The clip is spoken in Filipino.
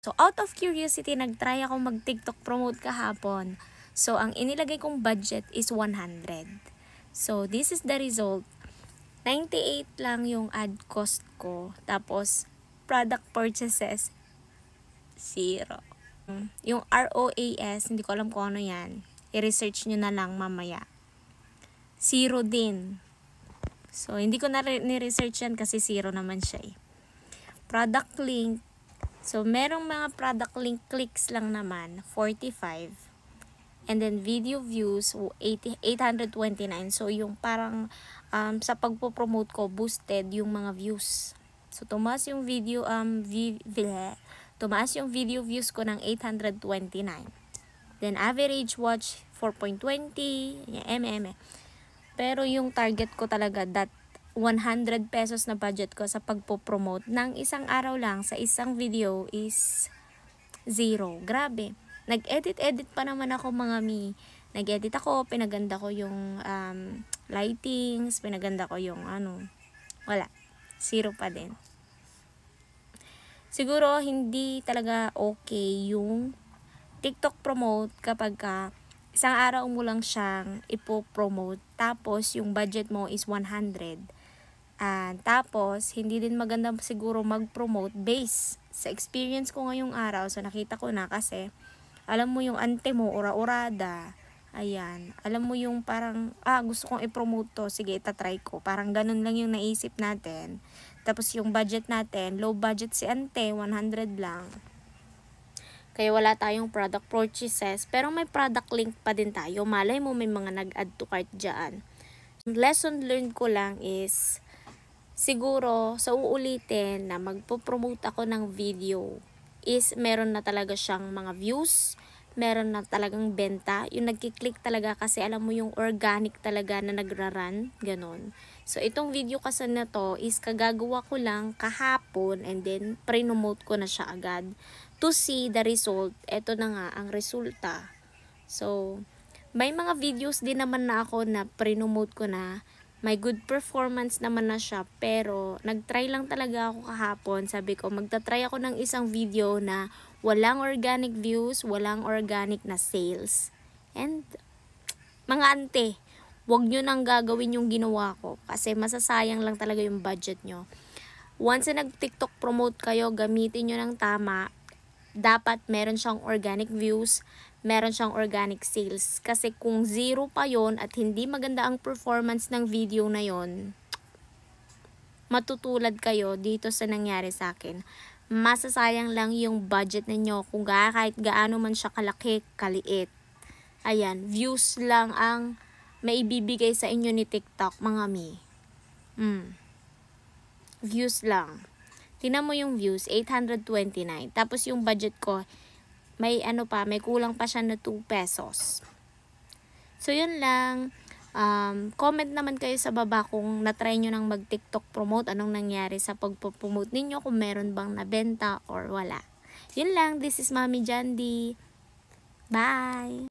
So, out of curiosity, nag-try ako mag-TikTok promote kahapon. So, ang inilagay kong budget is 100. So, this is the result. 98 lang yung ad cost ko. Tapos, product purchases, 0. Yung ROAS, hindi ko alam kung ano yan. I-research nyo na lang mamaya. 0 din. So, hindi ko na ni-research yan kasi 0 naman siya eh. Product link. So, merong mga product link clicks lang naman, 45. And then, video views, 829. So, yung parang sa pagpo-promote ko, boosted yung mga views. So, tumaas yung video, tumaas yung video views ko ng 829. Then, average watch, 4.20, Pero yung target ko talaga, that 100 pesos na budget ko sa pagpo-promote ng isang araw lang sa isang video is 0. Grabe. Nag-edit pa naman ako mga mi. Nag-edit ako, pinaganda ko yung lightings, pinaganda ko yung wala. 0 pa din. Siguro hindi talaga okay yung TikTok promote kapag isang araw mo lang siyang ipo-promote tapos yung budget mo is 100. Tapos, hindi din maganda siguro mag-promote based sa experience ko ngayong araw. So, nakita ko na kasi, alam mo yung ante mo, ura-urada. Ayan. Alam mo yung parang, gusto kong i-promote to. Sige, itatry ko. Parang ganun lang yung naisip natin. Tapos, yung budget natin, low budget si ante, 100 lang. Kaya wala tayong product purchases. Pero may product link pa din tayo. Malay mo may mga nag-add to cart dyan. Lesson learned ko lang is, siguro, sa uulitin na magpo-promote ako ng video is meron na talaga siyang mga views, meron na talagang benta. Yung nagkiklik talaga kasi alam mo yung organic talaga na nagra-run, ganon. So, itong video kasi na to is kagagawa ko lang kahapon and then pre-promote ko na siya agad. To see the result, eto na nga ang resulta. So, may mga videos din naman na ako na pre-promote ko na. May good performance naman na siya, pero nag-try lang talaga ako kahapon. Sabi ko, magta-try ako ng isang video na walang organic views, walang organic na sales. And, mga ante, wag nyo nang gagawin yung ginawa ko kasi masasayang lang talaga yung budget nyo. Once na nag-TikTok promote kayo, gamitin nyo ng tama. Dapat meron siyang organic views, meron siyang organic sales. Kasi kung 0 pa yon at hindi maganda ang performance ng video na yon, matutulad kayo dito sa nangyari sa akin. Masasayang lang yung budget ninyo kung kahit gaano man siya kalaki, kaliit. Ayan, views lang ang maibibigay sa inyo ni TikTok, mga mi. Views lang. Tingnan mo yung views, 829. Tapos yung budget ko, may may kulang pa siya na 2 pesos. So, yun lang. Comment naman kayo sa baba kung na-try nyo nang mag-TikTok promote. Anong nangyari sa pagpo-promote ninyo, kung meron bang nabenta or wala. Yun lang. This is Mami Jandy. Bye!